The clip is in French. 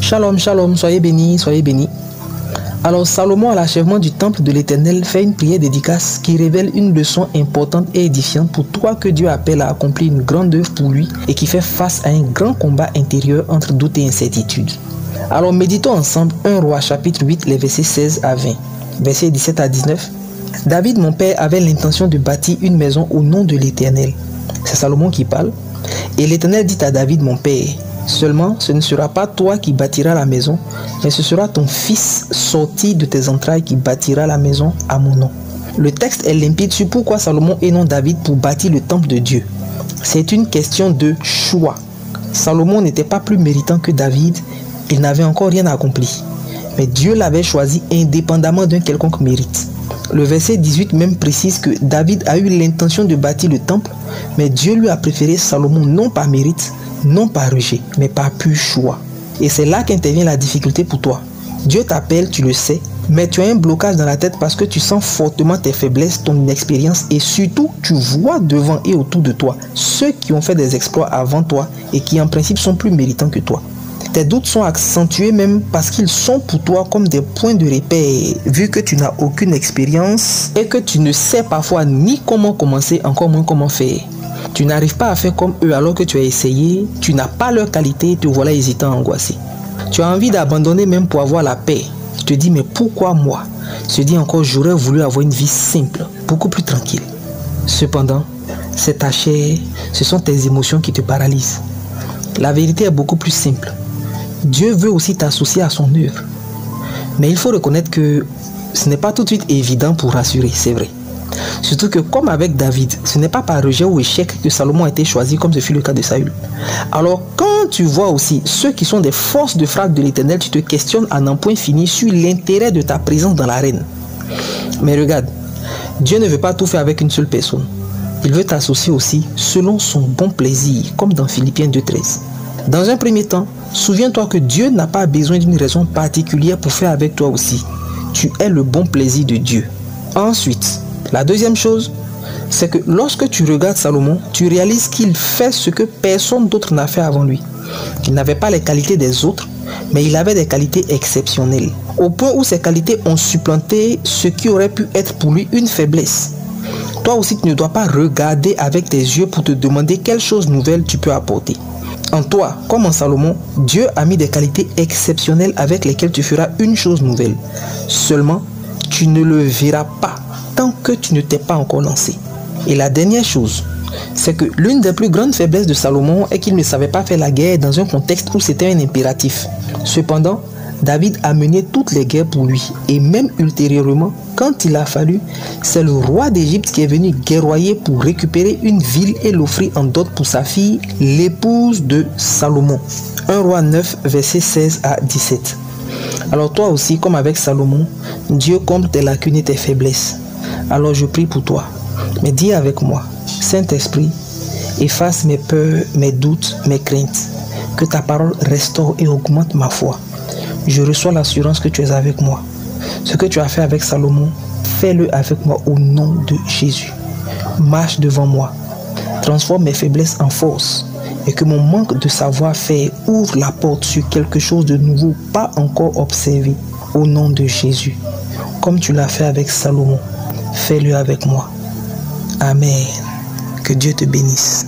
Shalom, shalom, soyez bénis, soyez bénis. Alors Salomon, à l'achèvement du temple de l'Éternel, fait une prière dédicace qui révèle une leçon importante et édifiante pour toi que Dieu appelle à accomplir une grande œuvre pour lui et qui fait face à un grand combat intérieur entre doute et incertitude. Alors méditons ensemble 1 Roi chapitre 8, les versets 16 à 20, versets 17 à 19. David, mon père, avait l'intention de bâtir une maison au nom de l'Éternel. C'est Salomon qui parle. Et l'Éternel dit à David, mon père, seulement ce ne sera pas toi qui bâtiras la maison, mais ce sera ton fils sorti de tes entrailles qui bâtira la maison à mon nom. Le texte est limpide sur pourquoi Salomon et non David pour bâtir le temple de Dieu. C'est une question de choix. Salomon n'était pas plus méritant que David, il n'avait encore rien accompli. Mais Dieu l'avait choisi indépendamment d'un quelconque mérite. Le verset 18 même précise que David a eu l'intention de bâtir le temple, mais Dieu lui a préféré Salomon non par mérite, non par rejet, mais par pur choix. Et c'est là qu'intervient la difficulté pour toi. Dieu t'appelle, tu le sais, mais tu as un blocage dans la tête parce que tu sens fortement tes faiblesses, ton inexpérience et surtout tu vois devant et autour de toi ceux qui ont fait des exploits avant toi et qui en principe sont plus méritants que toi. Tes doutes sont accentués même parce qu'ils sont pour toi comme des points de repère, vu que tu n'as aucune expérience et que tu ne sais parfois ni comment commencer, encore moins comment faire. Tu n'arrives pas à faire comme eux alors que tu as essayé, tu n'as pas leur qualité et te voilà hésitant, angoissé. Tu as envie d'abandonner même pour avoir la paix. Tu te dis mais pourquoi moi? Se dis encore j'aurais voulu avoir une vie simple, beaucoup plus tranquille. Cependant, c'est ta chair, ce sont tes émotions qui te paralysent. La vérité est beaucoup plus simple. Dieu veut aussi t'associer à son œuvre. Mais il faut reconnaître que ce n'est pas tout de suite évident pour rassurer, c'est vrai. Surtout que comme avec David, ce n'est pas par rejet ou échec que Salomon a été choisi comme ce fut le cas de Saül. Alors quand tu vois aussi ceux qui sont des forces de frappe de l'Éternel, tu te questionnes à n'en point fini sur l'intérêt de ta présence dans l'arène. Mais regarde, Dieu ne veut pas tout faire avec une seule personne. Il veut t'associer aussi selon son bon plaisir, comme dans Philippiens 2,13. Dans un premier temps, souviens-toi que Dieu n'a pas besoin d'une raison particulière pour faire avec toi aussi. Tu es le bon plaisir de Dieu. Ensuite, la deuxième chose, c'est que lorsque tu regardes Salomon, tu réalises qu'il fait ce que personne d'autre n'a fait avant lui. Il n'avait pas les qualités des autres, mais il avait des qualités exceptionnelles. Au point où ces qualités ont supplanté ce qui aurait pu être pour lui une faiblesse. Toi aussi, tu ne dois pas regarder avec tes yeux pour te demander quelle chose nouvelle tu peux apporter. En toi, comme en Salomon, Dieu a mis des qualités exceptionnelles avec lesquelles tu feras une chose nouvelle. Seulement, tu ne le verras pas tant que tu ne t'es pas encore lancé. Et la dernière chose, c'est que l'une des plus grandes faiblesses de Salomon est qu'il ne savait pas faire la guerre dans un contexte où c'était un impératif. Cependant, David a mené toutes les guerres pour lui. Et même ultérieurement, quand il a fallu, c'est le roi d'Égypte qui est venu guerroyer pour récupérer une ville et l'offrir en dot pour sa fille, l'épouse de Salomon. 1 Roi 9, versets 16 à 17. Alors toi aussi, comme avec Salomon, Dieu comble tes lacunes et tes faiblesses. Alors je prie pour toi. Mais dis avec moi, Saint-Esprit, efface mes peurs, mes doutes, mes craintes. Que ta parole restaure et augmente ma foi. Je reçois l'assurance que tu es avec moi. Ce que tu as fait avec Salomon, fais-le avec moi au nom de Jésus. Marche devant moi. Transforme mes faiblesses en force. Et que mon manque de savoir-faire ouvre la porte sur quelque chose de nouveau, pas encore observé. Au nom de Jésus. Comme tu l'as fait avec Salomon, fais-le avec moi. Amen. Que Dieu te bénisse.